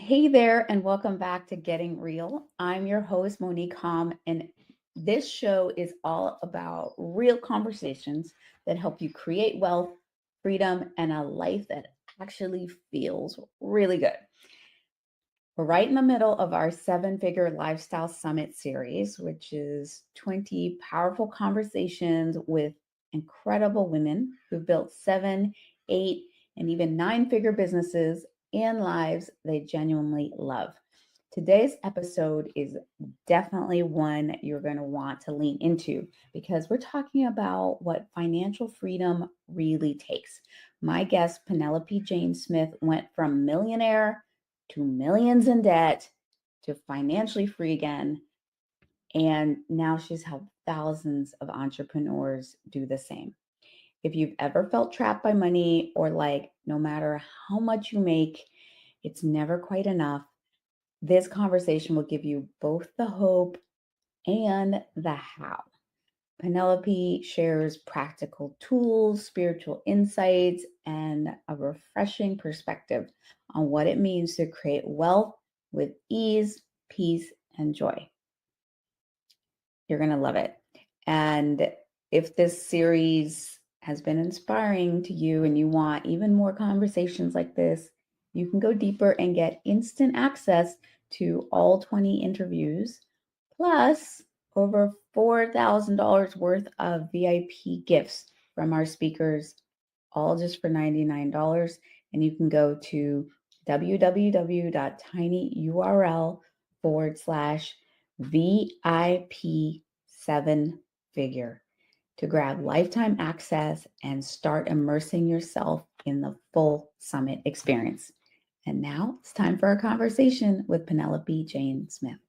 Hey there, and welcome back to Getting Real. I'm your host, Monique, and this show is all about real conversations that help you create wealth, freedom, and a life that actually feels really good. We're right in the middle of our seven-figure lifestyle summit series, which is 20 powerful conversations with incredible women who've built seven, eight, and even nine-figure businesses and lives they genuinely love. Today's episode is definitely one you're going to want to lean into because we're talking about what financial freedom really takes. My guest, Penelope Jane Smith, went from millionaire to millions in debt to financially free again. And now she's helped thousands of entrepreneurs do the same. If you've ever felt trapped by money or like no matter how much you make, it's never quite enough, this conversation will give you both the hope and the how. Penelope shares practical tools, spiritual insights, and a refreshing perspective on what it means to create wealth with ease, peace, and joy. You're going to love it. And if this series has been inspiring to you and you want even more conversations like this, you can go deeper and get instant access to all 20 interviews, plus over $4,000 worth of VIP gifts from our speakers, all just for $99. And you can go to www.tinyurl/VIP seven figure to grab lifetime access and start immersing yourself in the full summit experience. And now it's time for a conversation with Penelope Jane Smith.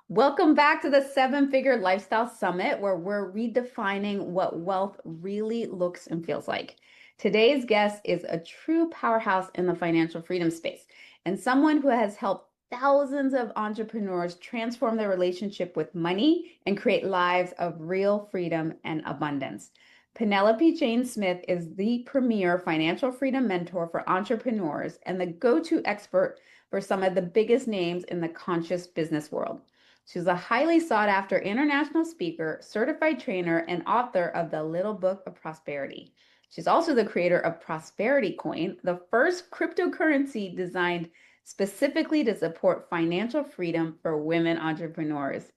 Welcome back to the Seven Figure Lifestyle Summit, where we're redefining what wealth really looks and feels like. Today's guest is a true powerhouse in the financial freedom space and someone who has helped thousands of entrepreneurs transform their relationship with money and create lives of real freedom and abundance. Penelope Jane Smith is the premier financial freedom mentor for entrepreneurs and the go-to expert for some of the biggest names in the conscious business world. She's a highly sought after international speaker, certified trainer, and author of the Little Book of Prosperity. She's also the creator of Prosperity Coin, the first cryptocurrency designed specifically to support financial freedom for women entrepreneurs.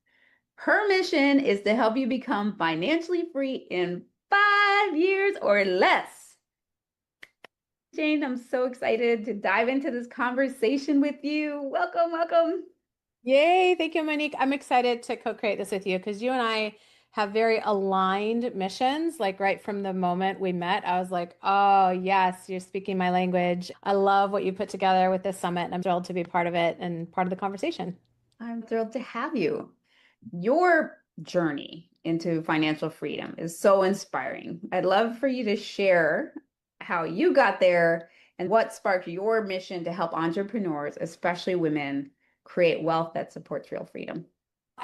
Her mission is to help you become financially free in 5 years or less. Jane, I'm so excited to dive into this conversation with you. Welcome, welcome. Yay. Thank you, Monique. I'm excited to co-create this with you because you and I have very aligned missions. Like right from the moment we met, I was like, oh, yes, you're speaking my language. I love what you put together with this summit, and I'm thrilled to be part of it and part of the conversation. I'm thrilled to have you. Your journey into financial freedom is so inspiring. I'd love for you to share how you got there and what sparked your mission to help entrepreneurs, especially women, create wealth that supports real freedom.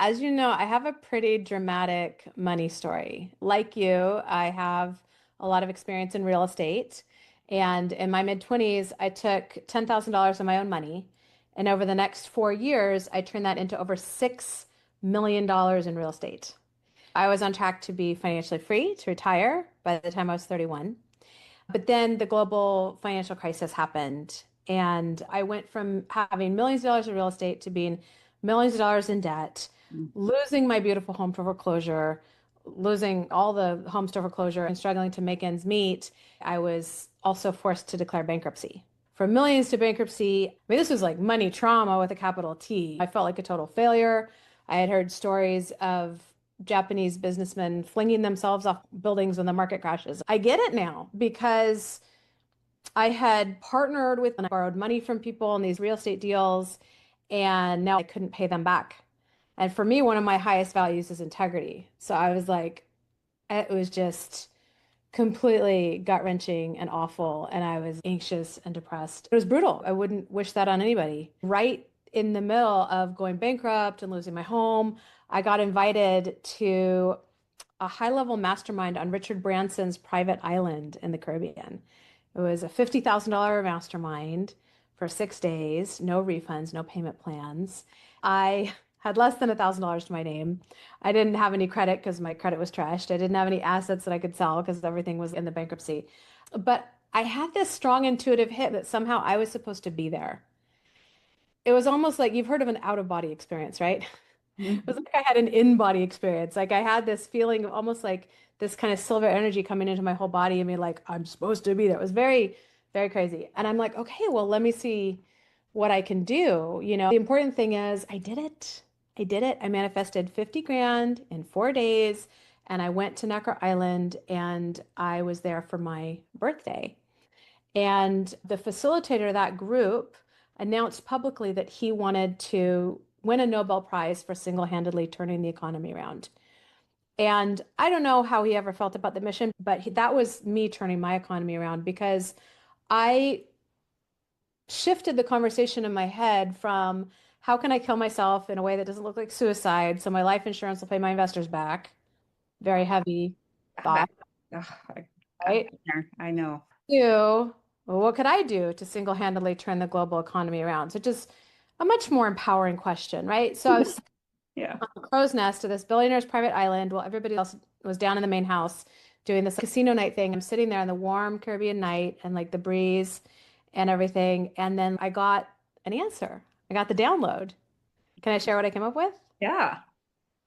As you know, I have a pretty dramatic money story. Like you, I have a lot of experience in real estate. And in my mid-20s, I took $10,000 of my own money. And over the next 4 years, I turned that into over $6 million in real estate. I was on track to be financially free, to retire by the time I was 31. But then the global financial crisis happened. And I went from having millions of dollars in real estate to being millions of dollars in debt, losing my beautiful home to foreclosure, losing all the homes to foreclosure, and struggling to make ends meet. I was also forced to declare bankruptcy. From millions to bankruptcy, I mean, this was like money trauma with a capital T. I felt like a total failure. I had heard stories of Japanese businessmen flinging themselves off buildings when the market crashes. I get it now because I had partnered with and I borrowed money from people in these real estate deals, and now I couldn't pay them back. And for me, one of my highest values is integrity. So I was like, it was just completely gut-wrenching and awful. And I was anxious and depressed. It was brutal. I wouldn't wish that on anybody. Right in the middle of going bankrupt and losing my home, I got invited to a high-level mastermind on Richard Branson's private island in the Caribbean. It was a $50,000 mastermind for 6 days, no refunds, no payment plans. I had less than $1,000 to my name. I didn't have any credit because my credit was trashed. I didn't have any assets that I could sell because everything was in the bankruptcy. But I had this strong intuitive hit that somehow I was supposed to be there. It was almost like you've heard of an out of body experience, right? It was Mhm. like I had an in-body experience. Like I had this feeling of almost like this kind of silver energy coming into my whole body and me like, I'm supposed to be there. It was very, very crazy. And I'm like, okay, well, let me see what I can do. The important thing is I did it. I did it. I manifested 50 grand in 4 days and I went to Necker Island and I was there for my birthday. And the facilitator of that group announced publicly that he wanted to win a Nobel Prize for single-handedly turning the economy around. And I don't know how he ever felt about the mission, but that was me turning my economy around because I shifted the conversation in my head from how can I kill myself in a way that doesn't look like suicide so my life insurance will pay my investors back? Very heavy That, thought, ugh, I've right? been there. I know. Do, well, what could I do to single-handedly turn the global economy around? So just a much more empowering question, right? So I was Yeah. on a crow's nest to this billionaire's private island while everybody else was down in the main house doing this casino night thing. I'm sitting there in the warm Caribbean night and like the breeze and everything. And then I got an answer. I got the download. Can I share what I came up with? Yeah.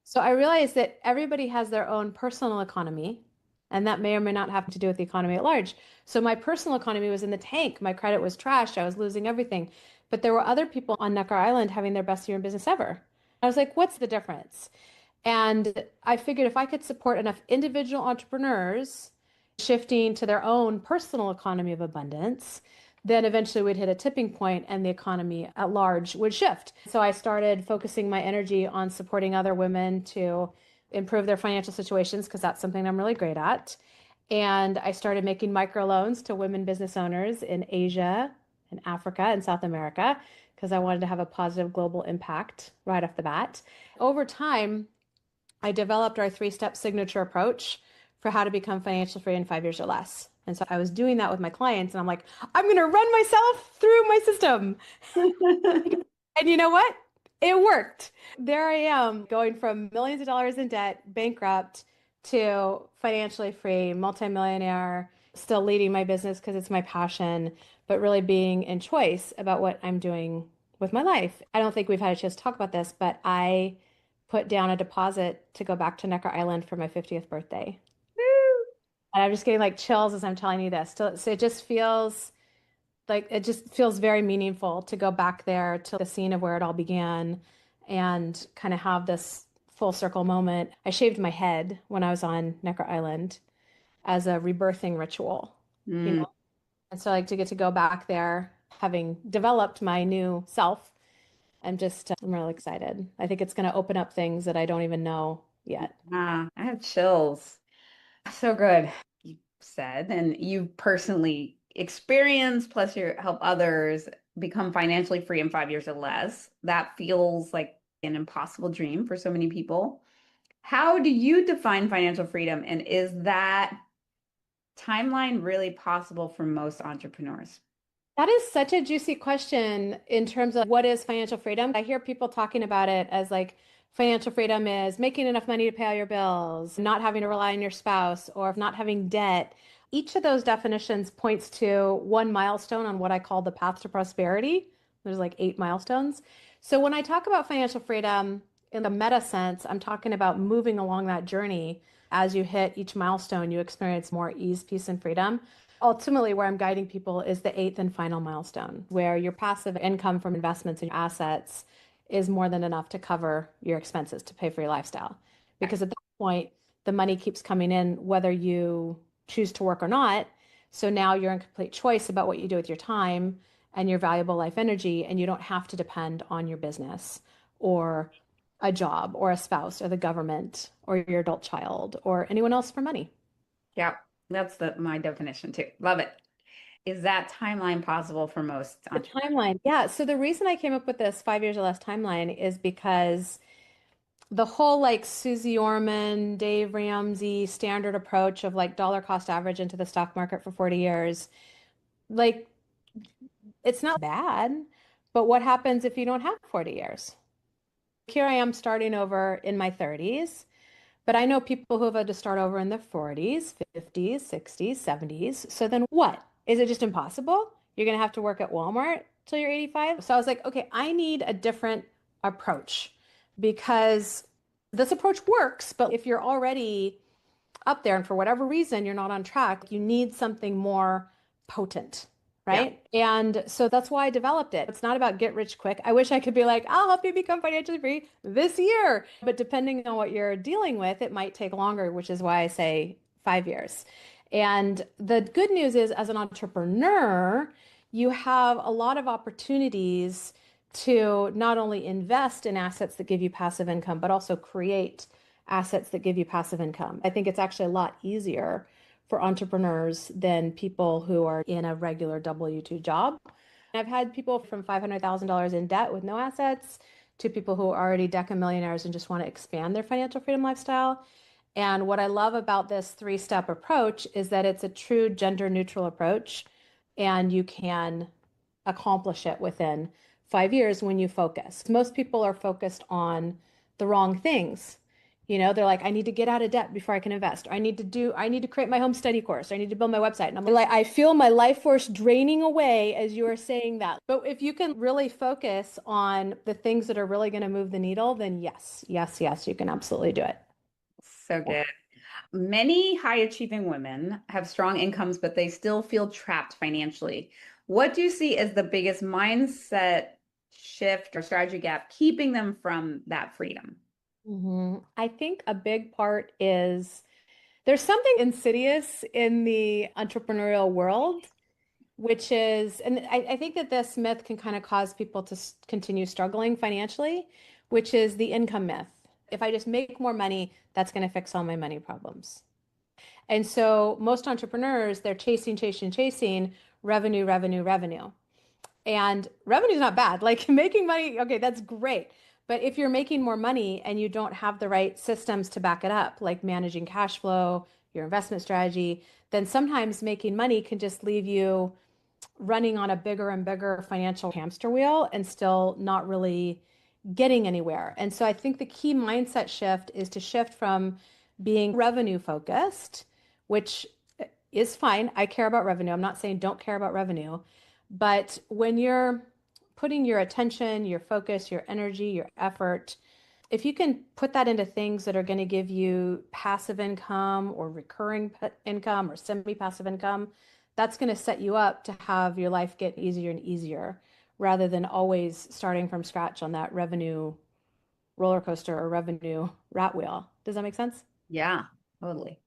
So I realized that everybody has their own personal economy, and that may or may not have to do with the economy at large. So my personal economy was in the tank. My credit was trashed. I was losing everything. But there were other people on Necker Island having their best year in business ever. I was like, what's the difference? And I figured if I could support enough individual entrepreneurs shifting to their own personal economy of abundance, then eventually we'd hit a tipping point and the economy at large would shift. So I started focusing my energy on supporting other women to improve their financial situations because that's something I'm really great at. And I started making microloans to women business owners in Asia and Africa and South America because I wanted to have a positive global impact right off the bat. Over time, I developed our three-step signature approach for how to become financially free in 5 years or less. And so I was doing that with my clients, and I'm like, I'm going to run myself through my system. And you know what? It worked. There I am going from millions of dollars in debt, bankrupt, to financially free, multimillionaire, still leading my business because it's my passion, but really being in choice about what I'm doing with my life. I don't think we've had a chance to talk about this, but I put down a deposit to go back to Necker Island for my 50th birthday. And I'm just getting like chills as I'm telling you this. So it just feels very meaningful to go back there to the scene of where it all began and kind of have this full circle moment. I shaved my head when I was on Necker Island as a rebirthing ritual, you Mm, know. And so like to get to go back there, having developed my new self, I'm really excited. I think it's going to open up things that I don't even know yet. I have chills. So good. You said, and you personally experienced, plus you help others become financially free in 5 years or less. That feels like an impossible dream for so many people. How do you define financial freedom? And is that timeline really possible for most entrepreneurs? That is such a juicy question in terms of what is financial freedom. I hear people talking about it as like financial freedom is making enough money to pay all your bills, not having to rely on your spouse, or not having debt. Each of those definitions points to one milestone on what I call the path to prosperity. There's like 8 milestones. So when I talk about financial freedom in the meta sense, I'm talking about moving along that journey. As you hit each milestone, you experience more ease, peace, and freedom. Ultimately, where I'm guiding people is the eighth and final milestone, where your passive income from investments and assets is more than enough to cover your expenses to pay for your lifestyle. Because at that point, the money keeps coming in whether you choose to work or not. So now you're in complete choice about what you do with your time and your valuable life energy, and you don't have to depend on your business or a job or a spouse or the government or your adult child or anyone else for money. Yeah, that's my definition too. Love it. Is that timeline possible for most The entrepreneurs? timeline. Yeah. So the reason I came up with this 5 years or less timeline is because the whole like Susie Orman, Dave Ramsey standard approach of like dollar cost average into the stock market for 40 years, like It's not bad, but what happens if you don't have 40 years? Here I am starting over in my 30s, but I know people who have had to start over in their 40s, 50s, 60s, 70s. So then what? Is it just impossible? You're going to have to work at Walmart till you're 85? So I was like, okay, I need a different approach because this approach works, but if you're already up there and for whatever reason you're not on track, you need something more potent, Yeah. right? And so that's why I developed it. It's not about get rich quick. I wish I could be like, I'll help you become financially free this year. But depending on what you're dealing with, it might take longer, which is why I say 5 years. And the good news is, as an entrepreneur, you have a lot of opportunities to not only invest in assets that give you passive income, but also create assets that give you passive income. I think it's actually a lot easier for entrepreneurs than people who are in a regular W-2 job. I've had people from $500,000 in debt with no assets to people who are already deca millionaires and just want to expand their financial freedom lifestyle. And what I love about this three-step approach is that it's a true gender neutral approach, and you can accomplish it within 5 years when you focus. Most people are focused on the wrong things. They're like, I need to get out of debt before I can invest. Or I need to create my home study course. Or I need to build my website. And I'm like, I feel my life force draining away as you are saying that. But if you can really focus on the things that are really going to move the needle, then yes, yes, yes, you can absolutely do it. So good. Many high achieving women have strong incomes, but they still feel trapped financially. What do you see as the biggest mindset shift or strategy gap keeping them from that freedom? I think a big part is there's something insidious in the entrepreneurial world, which is, and I think that this myth can kind of cause people to continue struggling financially, which is the income myth. If I just make more money, that's going to fix all my money problems. And so most entrepreneurs, they're chasing, chasing, chasing revenue, revenue, revenue. And revenue is not bad. Like making money, okay, that's great. But if you're making more money and you don't have the right systems to back it up, like managing cash flow, your investment strategy, then sometimes making money can just leave you running on a bigger and bigger financial hamster wheel and still not really getting anywhere. And so I think the key mindset shift is to shift from being revenue focused, which is fine. I care about revenue. I'm not saying don't care about revenue. But when you're putting your attention, your focus, your energy, your effort, if you can put that into things that are going to give you passive income or recurring income or semi-passive income, that's going to set you up to have your life get easier and easier rather than always starting from scratch on that revenue roller coaster or revenue rat wheel. Does that make sense? Yeah, totally.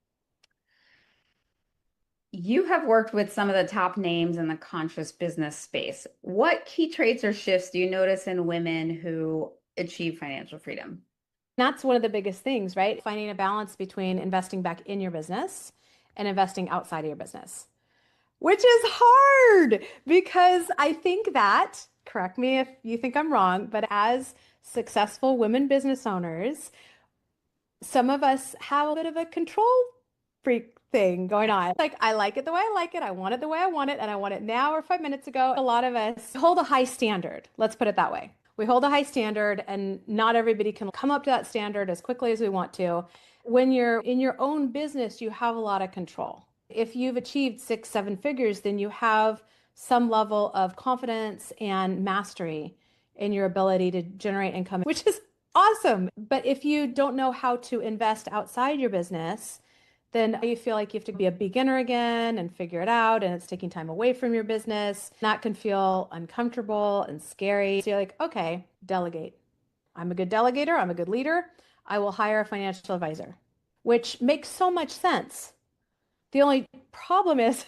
You have worked with some of the top names in the conscious business space. What key traits or shifts do you notice in women who achieve financial freedom? That's one of the biggest things, right? Finding a balance between investing back in your business and investing outside of your business, which is hard because I think that, correct me if you think I'm wrong, but as successful women business owners, some of us have a bit of a control freak thing going on. Like, I like it the way I like it. I want it the way I want it, and I want it now or 5 minutes ago. A lot of us hold a high standard. Let's put it that way. We hold a high standard, and not everybody can come up to that standard as quickly as we want to. When you're in your own business, you have a lot of control. If you've achieved 6, 7 figures, then you have some level of confidence and mastery in your ability to generate income, which is awesome. But if you don't know how to invest outside your business, then you feel like you have to be a beginner again and figure it out, and it's taking time away from your business. That can feel uncomfortable and scary. So you're like, okay, delegate. I'm a good delegator. I'm a good leader. I will hire a financial advisor, which makes so much sense. The only problem is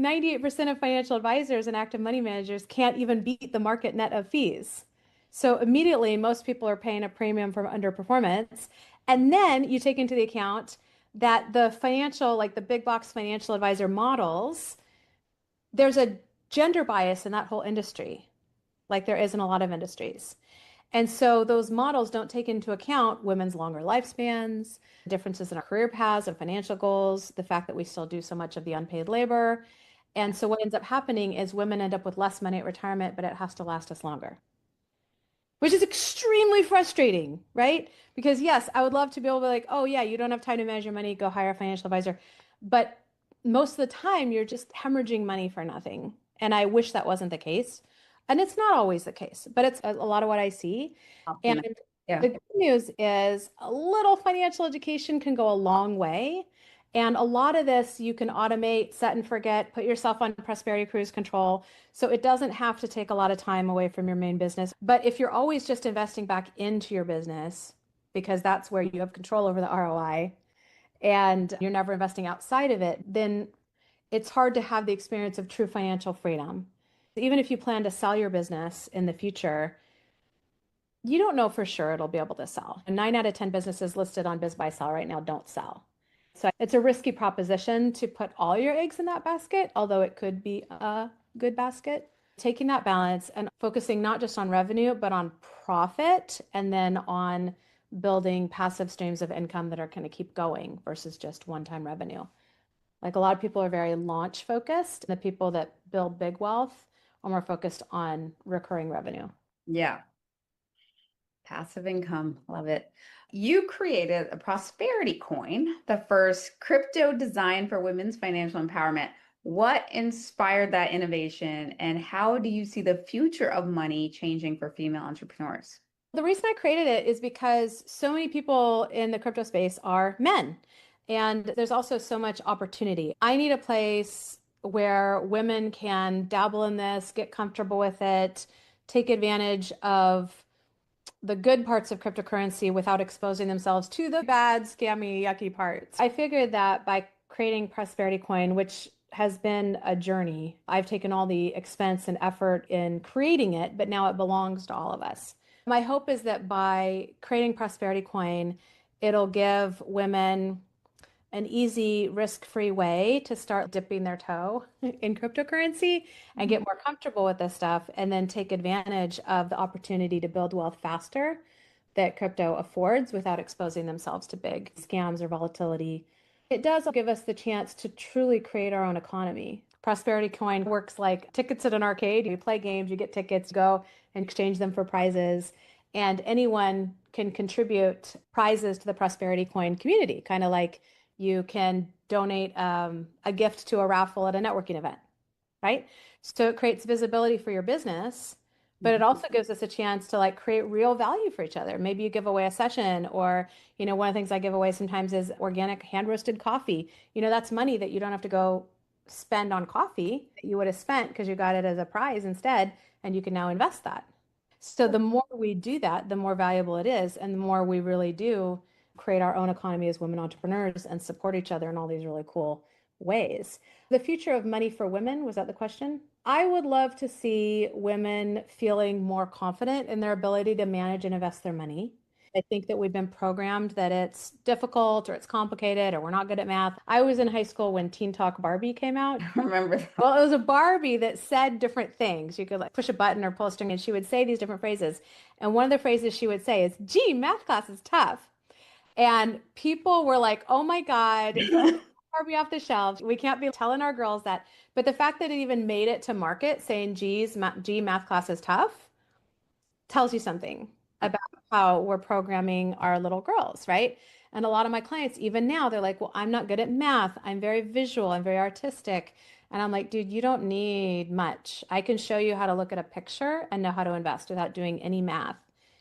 98% of financial advisors and active money managers can't even beat the market net of fees. So immediately, most people are paying a premium for underperformance. And then you take into the account that the financial, like the big box financial advisor models, there's a gender bias in that whole industry, like there is in a lot of industries. And so those models don't take into account women's longer lifespans, differences in our career paths and financial goals, the fact that we still do so much of the unpaid labor. And so what ends up happening is women end up with less money at retirement, but it has to last us longer, which is extremely frustrating, right? Because yes, I would love to be able to be like, oh yeah, you don't have time to manage your money, go hire a financial advisor. But most of the time you're just hemorrhaging money for nothing. And I wish that wasn't the case. And it's not always the case, but it's a lot of what I see. And Often. Yeah. the good news is a little financial education can go a long way. And a lot of this you can automate, set and forget, put yourself on prosperity cruise control. So it doesn't have to take a lot of time away from your main business. But if you're always just investing back into your business, because that's where you have control over the ROI and you're never investing outside of it, then it's hard to have the experience of true financial freedom. Even if you plan to sell your business in the future, you don't know for sure it'll be able to sell. 9 out of 10 businesses listed on Biz Buy Sell right now don't sell. So it's a risky proposition to put all your eggs in that basket, although it could be a good basket. Taking that balance and focusing not just on revenue, but on profit and then on building passive streams of income that are going to keep going versus just one-time revenue. Like a lot of people are very launch focused. The people that build big wealth are more focused on recurring revenue. Yeah. Passive income. Love it. You created a prosperity coin, the first crypto designed for women's financial empowerment. What inspired that innovation, and how do you see the future of money changing for female entrepreneurs? The reason I created it is because so many people in the crypto space are men, and there's also so much opportunity. I need a place where women can dabble in this, get comfortable with it, take advantage of the good parts of cryptocurrency without exposing themselves to the bad, scammy, yucky parts. I figured that by creating Prosperity Coin, which has been a journey, I've taken all the expense and effort in creating it, but now it belongs to all of us. My hope is that by creating Prosperity Coin, it'll give women an easy, risk-free way to start dipping their toe in cryptocurrency and get more comfortable with this stuff, and then take advantage of the opportunity to build wealth faster that crypto affords without exposing themselves to big scams or volatility. It does give us the chance to truly create our own economy. Prosperity Coin works like tickets at an arcade. You play games, you get tickets, go and exchange them for prizes. And anyone can contribute prizes to the Prosperity Coin community, kind of like you can donate a gift to a raffle at a networking event, right? So it creates visibility for your business, but it also gives us a chance to like create real value for each other. Maybe you give away a session, or, one of the things I give away sometimes is organic hand roasted coffee. That's money that you don't have to go spend on coffee that you would have spent because you got it as a prize instead, and you can now invest that. So the more we do that, the more valuable it is, and the more we really do create our own economy as women entrepreneurs and support each other in all these really cool ways. The future of money for women, was that the question? I would love to see women feeling more confident in their ability to manage and invest their money. I think that we've been programmed that it's difficult or it's complicated or we're not good at math. I was in high school when Teen Talk Barbie came out. Remember that? Well, it was a Barbie that said different things. You could like push a button or pull a string and she would say these different phrases. And one of the phrases she would say is, gee, math class is tough. And people were like, oh my God, Barbie off the shelves. We can't be telling our girls that. But the fact that it even made it to market saying, gee, math class is tough tells you something about how we're programming our little girls, right? And a lot of my clients, even now, they're like, well, I'm not good at math. I'm very visual. I'm very artistic. And I'm like, dude, you don't need much. I can show you how to look at a picture and know how to invest without doing any math.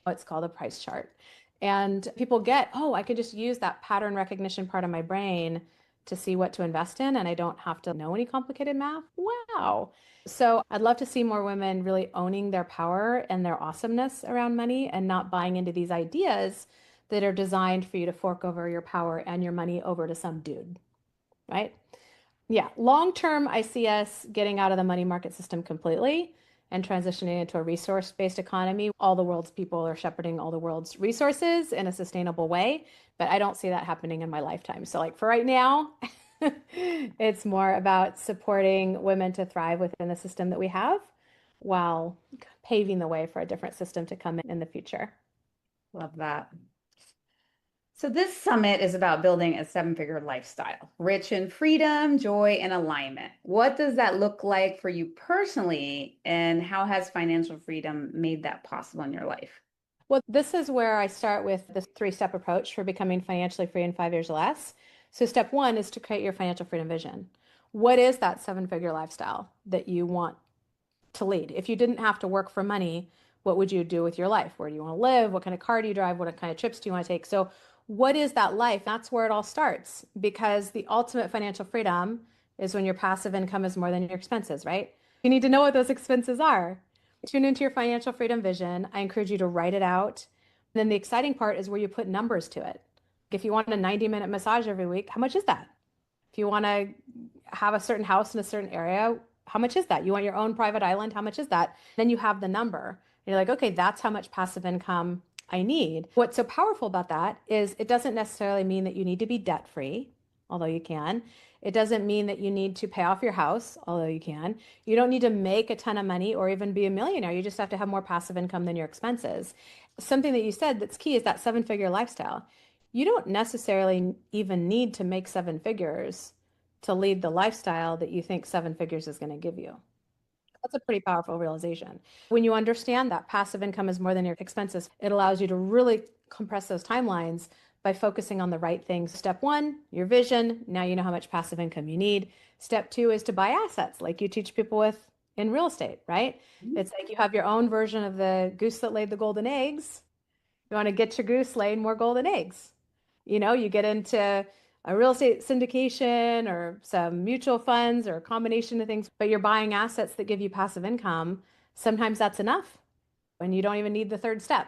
It's called a price chart. And people get, oh, I could just use that pattern recognition part of my brain to see what to invest in, and I don't have to know any complicated math. Wow. So I'd love to see more women really owning their power and their awesomeness around money and not buying into these ideas that are designed for you to fork over your power and your money over to some dude, right? Yeah, long term, I see us getting out of the money market system completely and transitioning into a resource-based economy. All the world's people are shepherding all the world's resources in a sustainable way, but I don't see that happening in my lifetime. So like for right now, it's more about supporting women to thrive within the system that we have while paving the way for a different system to come in the future. Love that. So, this summit is about building a seven-figure lifestyle, rich in freedom, joy, and alignment. What does that look like for you personally, and how has financial freedom made that possible in your life? Well, this is where I start with this three-step approach for becoming financially free in 5 years or less. So, step one is to create your financial freedom vision. What is that seven-figure lifestyle that you want to lead? If you didn't have to work for money, what would you do with your life? Where do you want to live? What kind of car do you drive? What kind of trips do you want to take? So, what is that life? That's where it all starts because the ultimate financial freedom is when your passive income is more than your expenses, right? You need to know what those expenses are. Tune into your financial freedom vision. I encourage you to write it out. And then the exciting part is where you put numbers to it. If you want a 90-minute massage every week, how much is that? If you want to have a certain house in a certain area, how much is that? You want your own private island? How much is that? Then you have the number. And you're like, okay, that's how much passive income I need. What's so powerful about that is it doesn't necessarily mean that you need to be debt free, although you can. It doesn't mean that you need to pay off your house, although you can. You don't need to make a ton of money or even be a millionaire. You just have to have more passive income than your expenses. Something that you said that's key is that seven-figure lifestyle. You don't necessarily even need to make seven figures to lead the lifestyle that you think seven figures is going to give you. That's a pretty powerful realization. When you understand that passive income is more than your expenses, it allows you to really compress those timelines by focusing on the right things. Step one, your vision. Now you know how much passive income you need. Step two is to buy assets, like you teach people with in real estate, right? Mhm. It's like you have your own version of the goose that laid the golden eggs. You want to get your goose laying more golden eggs. You get into a real estate syndication or some mutual funds or a combination of things, but you're buying assets that give you passive income. Sometimes that's enough and you don't even need the third step.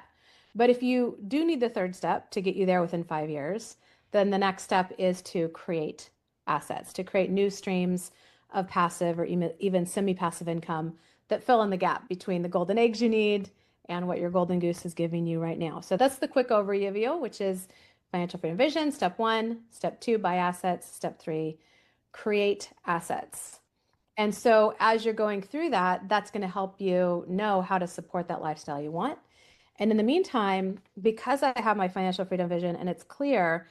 But if you do need the third step to get you there within 5 years, then the next step is to create assets, to create new streams of passive or even semi-passive income that fill in the gap between the golden eggs you need and what your golden goose is giving you right now. So that's the quick overview, which is financial freedom vision, step one, step two, buy assets, step three, create assets. And so as you're going through that, that's going to help you know how to support that lifestyle you want. And in the meantime, because I have my financial freedom vision and it's clear,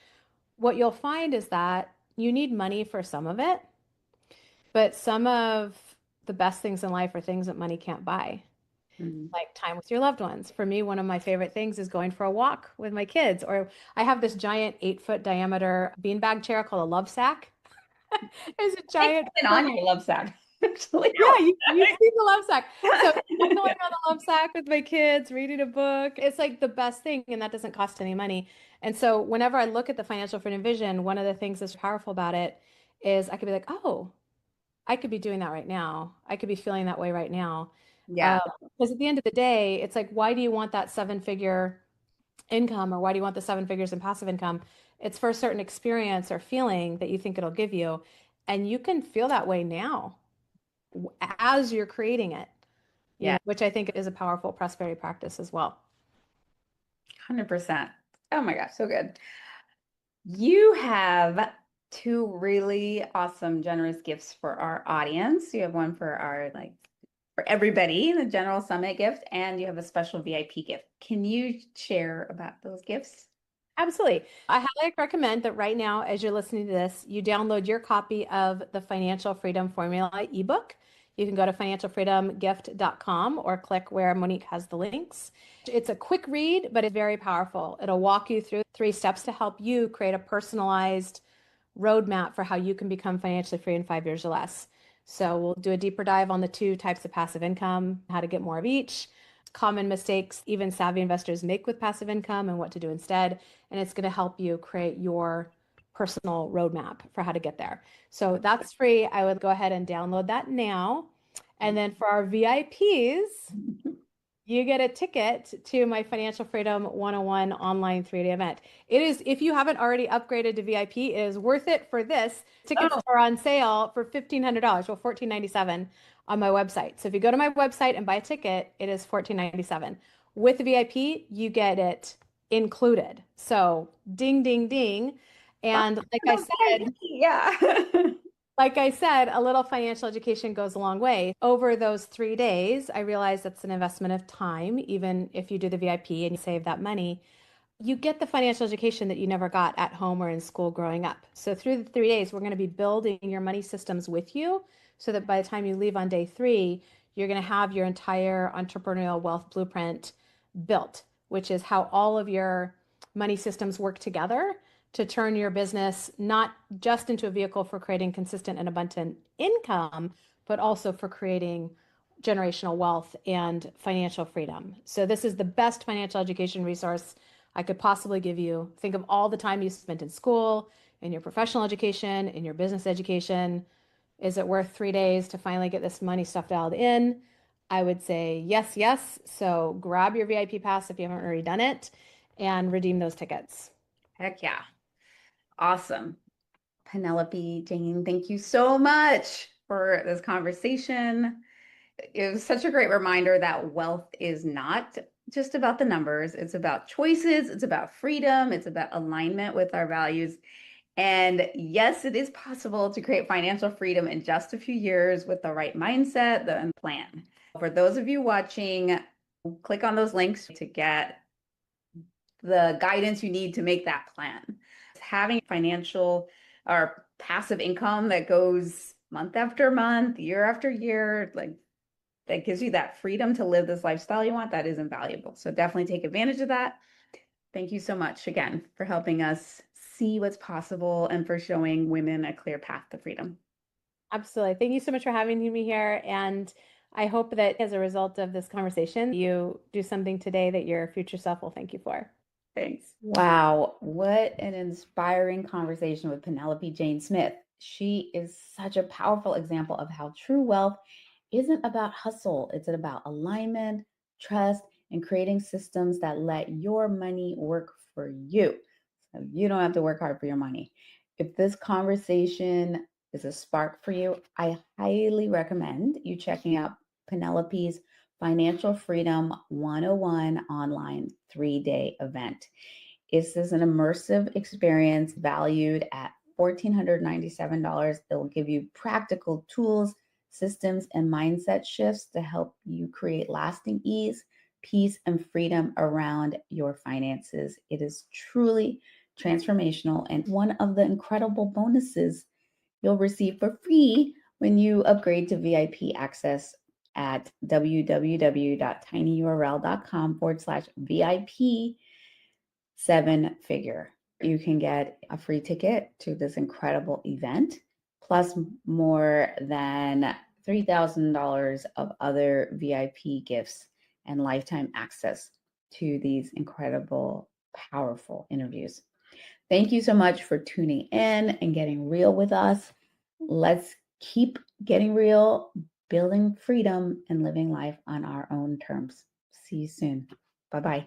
what you'll find is that you need money for some of it, but some of the best things in life are things that money can't buy, Mhm. like time with your loved ones. For me, one of my favorite things is going for a walk with my kids, or I have this giant 8-foot diameter beanbag chair called a love sack. It's a I giant. sit on your love sack, actually. Yeah, you see the love sack. So I'm going on the love sack with my kids, reading a book. It's like the best thing, and that doesn't cost any money. And so whenever I look at the financial freedom vision, one of the things that's powerful about it is I could be like, oh, I could be doing that right now. I could be feeling that way right now. Yeah. Because at the end of the day, it's like, why do you want that seven-figure income, or why do you want the seven figures in passive income? It's for a certain experience or feeling that you think it'll give you. And you can feel that way now as you're creating it, Yeah. which I think is a powerful prosperity practice as well. 100%. Oh my gosh, so good. You have two really awesome, generous gifts for our audience. You have one for our for everybody, the general summit gift, and you have a special VIP gift. Can you share about those gifts? Absolutely. I highly recommend that right now, as you're listening to this, you download your copy of the Financial Freedom Formula ebook. You can go to financialfreedomgift.com or click where Monique has the links. It's a quick read, but it's very powerful. It'll walk you through 3 steps to help you create a personalized roadmap for how you can become financially free in 5 years or less. So we'll do a deeper dive on the two types of passive income, how to get more of each, common mistakes even savvy investors make with passive income and what to do instead. And it's going to help you create your personal roadmap for how to get there. So that's free. I would go ahead and download that now. And then for our VIPs, you get a ticket to my Financial Freedom 101 online 3-day event. It is, if you haven't already upgraded to VIP, it is worth it for this. Tickets Oh, are on sale for $1,500, well, $1,497 on my website. So if you go to my website and buy a ticket, it is $1,497. With the VIP, you get it included. So ding, ding, ding. And yeah. like I said, a little financial education goes a long way. Over those 3 days, I realize that's an investment of time, even if you do the VIP and you save that money. you get the financial education that you never got at home or in school growing up. So through the 3 days, we're going to be building your money systems with you so that by the time you leave on day 3, you're going to have your entire entrepreneurial wealth blueprint built, which is how all of your money systems work together to turn your business not just into a vehicle for creating consistent and abundant income, but also for creating generational wealth and financial freedom. So this is the best financial education resource I could possibly give you. Think of all the time you spent in school, in your professional education, in your business education. Is it worth 3 days to finally get this money stuff dialed in? I would say yes, yes. So grab your VIP pass if you haven't already done it and redeem those tickets. Heck yeah. Awesome. Penelope Jane, thank you so much for this conversation. It was such a great reminder that wealth is not just about the numbers. It's about choices. It's about freedom. It's about alignment with our values. And yes, it is possible to create financial freedom in just a few years with the right mindset and plan. For those of you watching, click on those links to get the guidance you need to make that plan. Having financial or passive income that goes month after month, year after year, like that gives you that freedom to live this lifestyle you want, that is invaluable. So definitely take advantage of that. Thank you so much again for helping us see what's possible and for showing women a clear path to freedom. Absolutely. Thank you so much for having me here. And I hope that as a result of this conversation, you do something today that your future self will thank you for. Thanks. Wow, what an inspiring conversation with Penelope Jane Smith. She is such a powerful example of how true wealth isn't about hustle, it's about alignment, trust, and creating systems that let your money work for you. So you don't have to work hard for your money. If this conversation is a spark for you, I highly recommend you checking out Penelope's Financial Freedom 101 online 3-day event. This is an immersive experience valued at $1,497. It will give you practical tools, systems, and mindset shifts to help you create lasting ease, peace, and freedom around your finances. It is truly transformational and one of the incredible bonuses you'll receive for free when you upgrade to VIP access at www.tinyurl.com/VIP 7-figure. You can get a free ticket to this incredible event, plus more than $3,000 of other VIP gifts and lifetime access to these incredible, powerful interviews. Thank you so much for tuning in and getting real with us. Let's keep getting real, building freedom, and living life on our own terms. See you soon. Bye-bye.